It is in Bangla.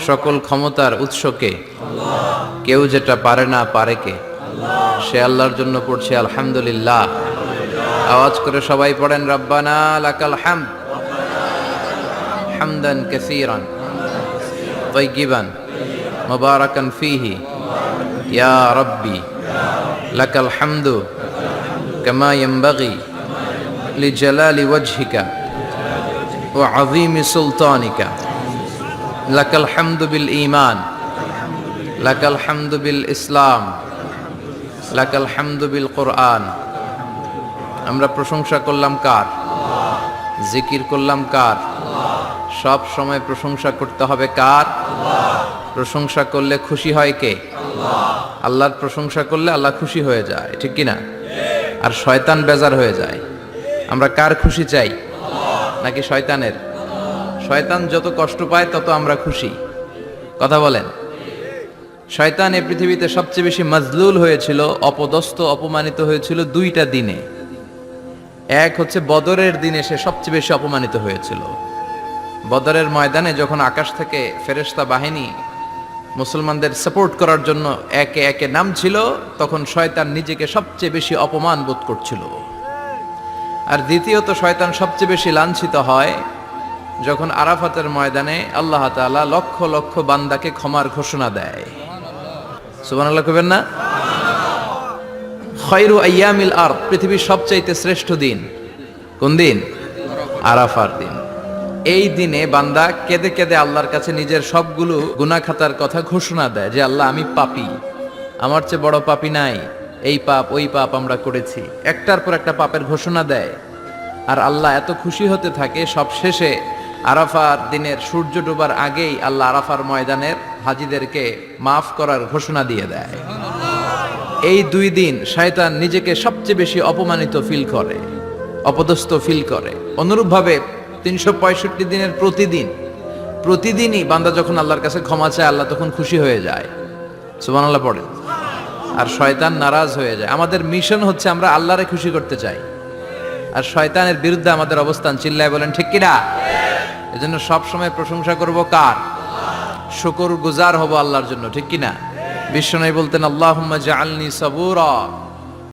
সকল ক্ষমতার উৎসকে কেউ যেটা পারে না পারে কে সে আল্লাহর জন্য পড়ছে আলহামদুলিল্লাহ। আওয়াজ করে সবাই পড়েন রব্বানা লাকাল হামদ হামদান কাসীরান তাইয়িবান মুবারাকান ফীহি ইয়া রাব্বি লাকাল হামদু কামা ইয়ানবাগি লিজালালি ওয়াজহিকা ওয়া আযীমি সুলতানিকা লাকাল হামদু বিল ঈমান লাকাল হামদু বিল ইসলাম লাকাল হামদু বিল কুরআন। আমরা প্রশংসা করলাম কার? জিকির করলাম কার? সব সময় প্রশংসা করতে হবে কার? প্রশংসা করলে খুশি হয় কে? আল্লাহর প্রশংসা করলে আল্লাহ খুশি হয়ে যায়, ঠিক কি না? আর শয়তান বেজার হয়ে যায়। আমরা কার খুশি চাই নাকি শয়তানের? শয়তান যত কষ্ট পায় তত আমরা খুশি। কথা বলেন। শয়তান এই পৃথিবীতে সবচেয়ে বেশি মাজলুল হয়েছিল, অপদস্থ অপমানিত হয়েছিল দুইটা দিনে। এক হচ্ছে বদরের দিনে সে সবচেয়ে বেশি অপমানিত হয়েছিল। বদরের ময়দানে যখন আকাশ থেকে ফেরেশতা বাহিনী মুসলমানদের সাপোর্ট করার জন্য একে একে নামছিল, তখন শয়তান নিজেকে সবচেয়ে বেশি অপমান বোধ করছিল। আর দ্বিতীয়ত শয়তান সবচেয়ে বেশি লাঞ্ছিত হয় যখন আরাফাতের ময়দানে আল্লাহ তাআলা লক্ষ লক্ষ বান্দাকে ক্ষমার ঘোষণা দেয়। সুবহানাল্লাহ কইবেন না? খায়রু আইয়ামিল আরদ, পৃথিবীর সবচাইতে শ্রেষ্ঠ দিন কোন দিন? আরাফার দিন। এই দিনে বান্দা কেঁদে কেঁদে আল্লাহর কাছে নিজের সবগুলো গুনাহ খাতার কথা ঘোষণা দেয় যে আল্লাহ আমি পাপী, আমার চেয়ে বড় পাপী নাই, এই পাপ ওই পাপ আমরা করেছি, একটার পর একটা পাপের ঘোষণা দেয়। আর আল্লাহ এত খুশি হতে থাকে, সব শেষে আরাফার দিনের সূর্য ডোবার আগেই আল্লাহ আরাফার ময়দানের হাজীদেরকে মাফ করার ঘোষণা দিয়ে দেয়। এই দুই দিন শয়তান নিজেকে সবচেয়ে বেশি অপমানিত ফিল করে, অপদস্থ ফিল করে। অনুরূপভাবে 365 দিনের প্রতিদিনই বান্দা যখন আল্লাহর কাছে ক্ষমা চায় আল্লাহ তখন খুশি হয়ে যায়। সুবহানাল্লাহ পড়ে। আর শয়তান নারাজ হয়ে যায়। আমাদের মিশন হচ্ছে আমরা আল্লাহরে খুশি করতে চাই, আর শয়তানের বিরুদ্ধে আমাদের অবস্থান। চিল্লায় বলেন ঠিক কিনা? এজন্য সব সময় প্রশংসা করব কার? শুকর গুজার হব আল্লাহর জন্য, ঠিক কিনা? বিশ্বনবী বলতেন আল্লাহুম্মা জাআলনি সাবুরা